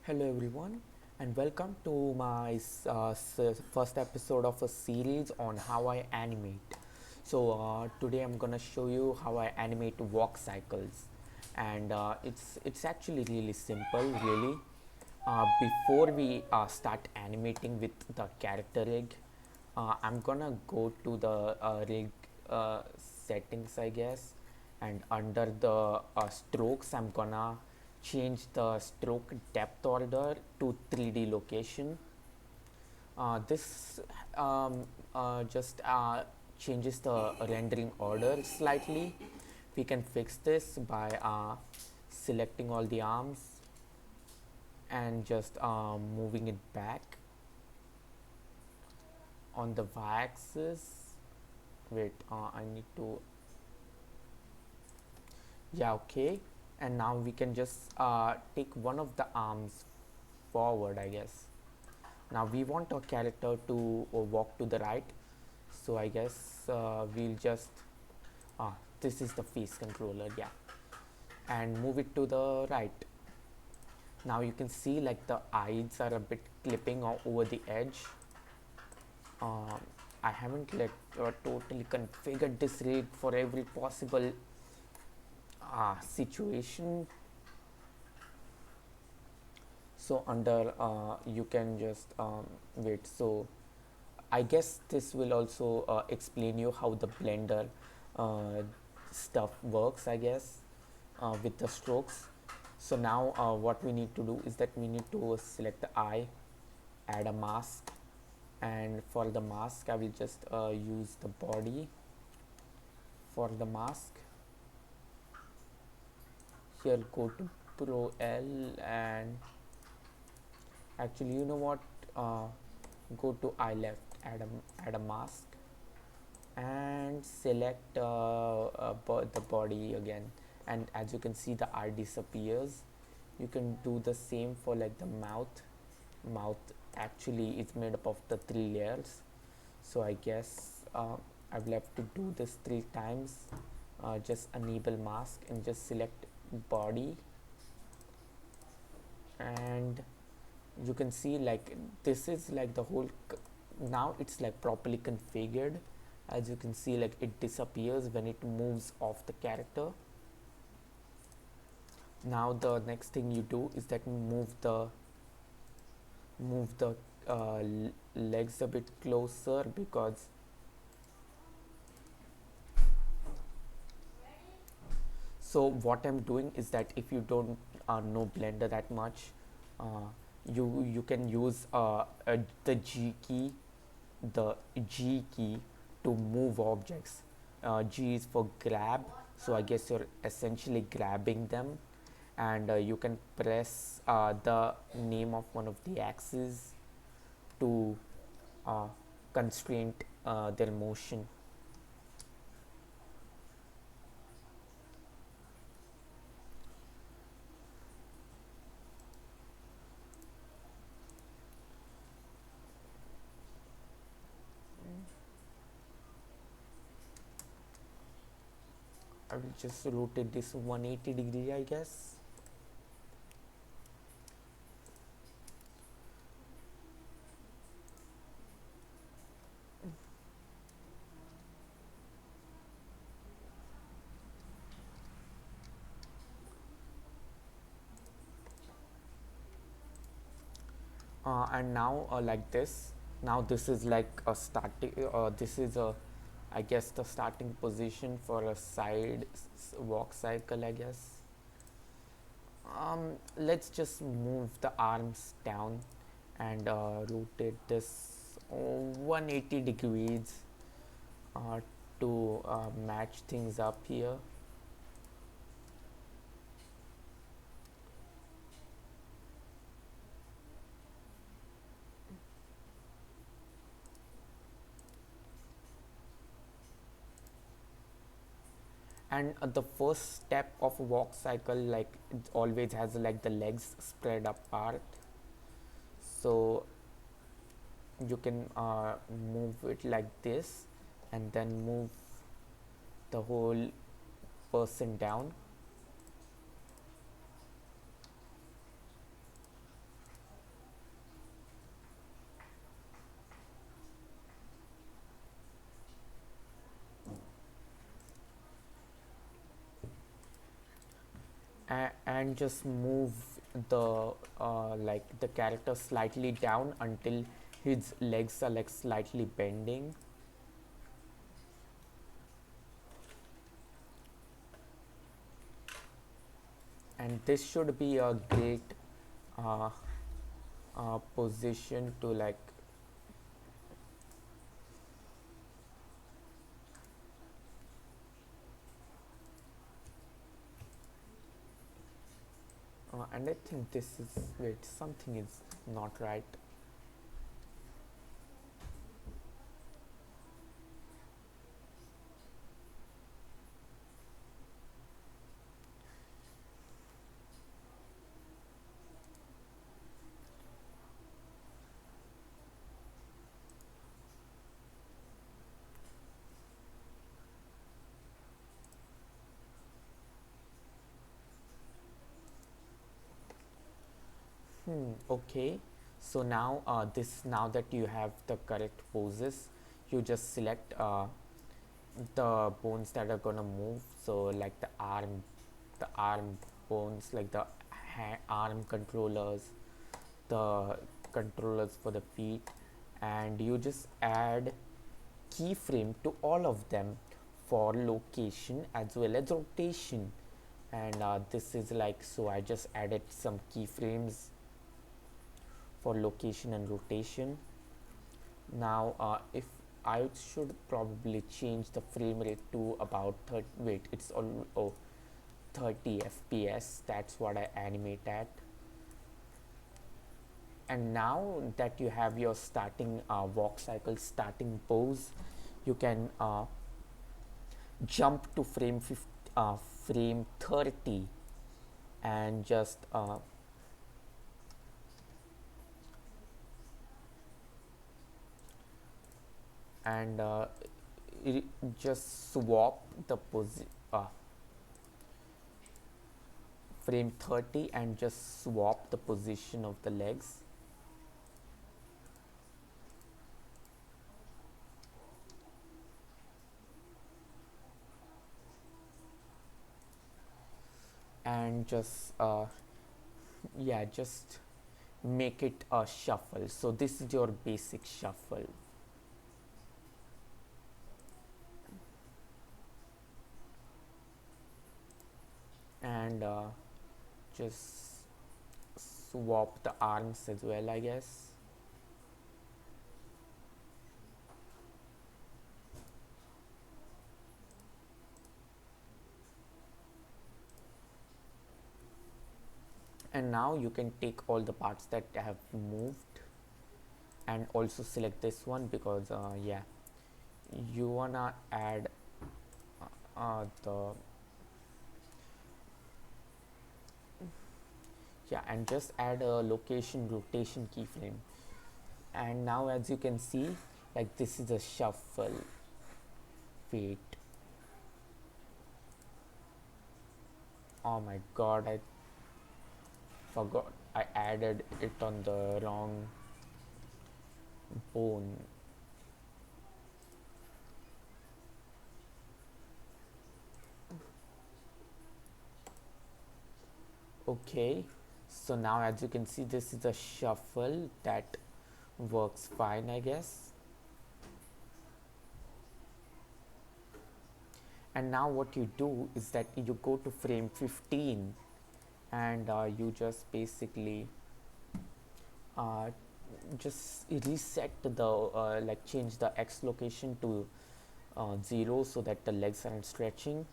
Hello everyone, and welcome to my first episode of a series on how I animate. Today I'm gonna show you how I animate walk cycles, and it's actually really simple. Really, before we start animating with the character rig, I'm gonna go to the rig settings, I guess, and under the strokes I'm gonna change the stroke depth order to 3D location. This just changes the rendering order slightly. We can fix this by selecting all the arms and just moving it back on the y-axis. Wait, I need to, yeah, okay. And now we can just take one of the arms forward, I guess. Now we want our character to walk to the right, so I guess we'll just this is the face controller, yeah, and move it to the right. Now you can see like the eyes are a bit clipping over the edge. um, I haven't totally configured this rig for every possible situation. So under you can just wait. So I guess this will also explain you how the blender uh, stuff works, I guess, with the strokes. So now what we need to do is that we need to select the eye, add a mask, and for the mask I will just use the body for the mask. Here go to Pro L, and actually you know what, uh, go to eye left, add a mask, and select the body again, and as you can see the eye disappears. You can do the same for like the mouth actually is made up of the 3 layers. So I guess I will have to do this 3 times. Just enable mask and just select body, and you can see like this is like the whole now it's like properly configured. As you can see, like it disappears when it moves off the character. Now the next thing you do is that move the legs a bit closer, because so what I'm doing is that if you don't know blender that much, uh, you can use the the G key to move objects. G is for grab, so I guess you're essentially grabbing them, and you can press the name of one of the axes to uh, constrain their motion. I will just rotate this 180-degree, I guess. And now like this. Now this is like a starting, this is a, I guess, the starting position for a side walk cycle, I guess. Let's just move the arms down and rotate this 180 degrees uh, to match things up here. And the first step of a walk cycle, like it always has like the legs spread apart, so you can move it like this and then move the whole person down. and just move the like the character slightly down until his legs are like slightly bending. And this should be a great uh, position to like and I think this is, wait, something is not right. Okay, so now now that you have the correct poses, you just select the bones that are gonna move. So like the arm bones, like the arm controllers, the controllers for the feet, and you just add keyframe to all of them for location as well as rotation. And this is like, so I just added some keyframes for location and rotation. Now if I should probably change the frame rate to about 30, wait, it's all, oh, 30 fps, that's what I animate at. And now that you have your starting walk cycle starting pose, you can jump to frame 30 and just and just swap the frame 30 and just swap the position of the legs. And just yeah, just make it a shuffle. So this is your basic shuffle. And just swap the arms as well, I guess. And now you can take all the parts that have moved and also select this one, because yeah, you wanna add the yeah, and just add a location rotation keyframe. And now as you can see, like this is a shuffle. Wait, oh my god, I forgot I added it on the wrong bone. Okay, so now as you can see, this is a shuffle that works fine, I guess. And now what you do is that you go to frame 15 and you just basically uh, just reset the like change the x location to 0 so that the legs aren't stretching.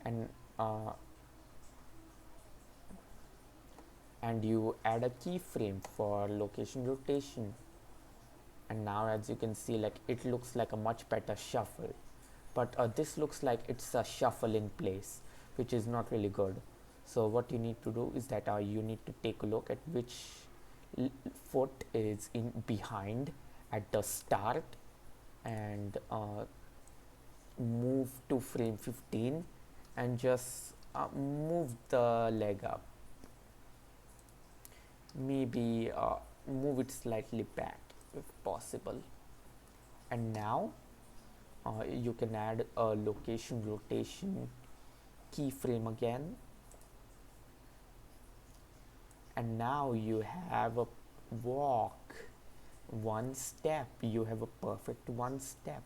And uh, and you add a keyframe for location rotation. And now as you can see, like it looks like a much better shuffle, but this looks like it's a shuffle in place, which is not really good. So what you need to do is that you need to take a look at which foot is in behind at the start, and move to frame 15 and just move the leg up, maybe move it slightly back if possible. And now you can add a location rotation keyframe again, and now you have a walk, one step. You have a perfect one step.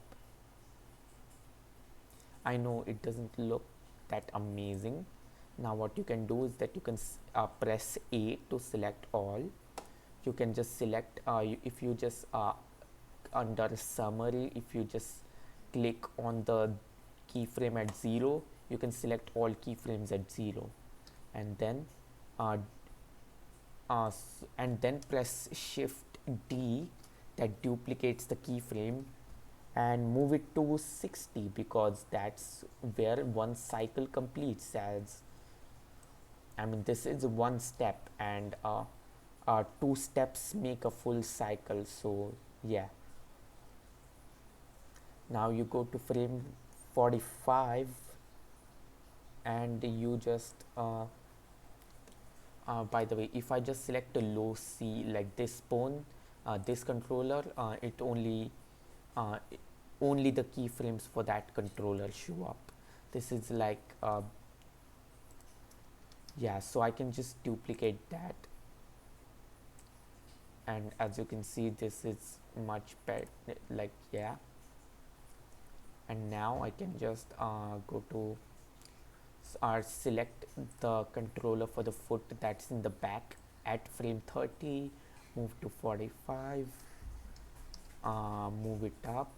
I know it doesn't look that amazing. Now what you can do is that you can press A to select all. You can just select if you just under summary, if you just click on the keyframe at 0, you can select all keyframes at 0, and then uh, and then press shift D, that duplicates the keyframe, and move it to 60, because that's where one cycle completes. As I mean, this is one step, and two steps make a full cycle. So yeah, now you go to frame 45, and you just by the way, if I just select a low C like this pawn, this controller, it uh, only the keyframes for that controller show up. This is like yeah, so I can just duplicate that, and as you can see, this is much better. Like yeah, and now I can just go to select the controller for the foot that's in the back at frame 30, move to 45, move it up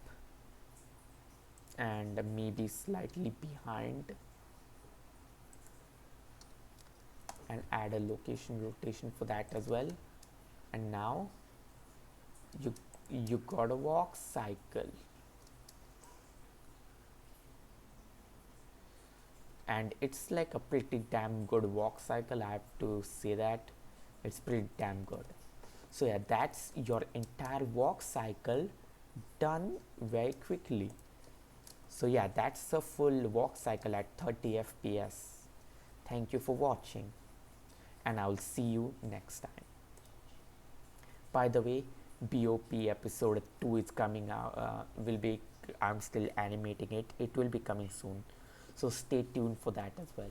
and maybe slightly behind, and add a location rotation for that as well. And now you got a walk cycle, and it's like a pretty damn good walk cycle. I have to say that it's pretty damn good. So yeah, that's your entire walk cycle done very quickly. So yeah, that's a full walk cycle at 30 fps. Thank you for watching, and I'll see you next time. By the way, BOP episode 2 is coming out, will be, I'm still animating it. It will be coming soon. So stay tuned for that as well.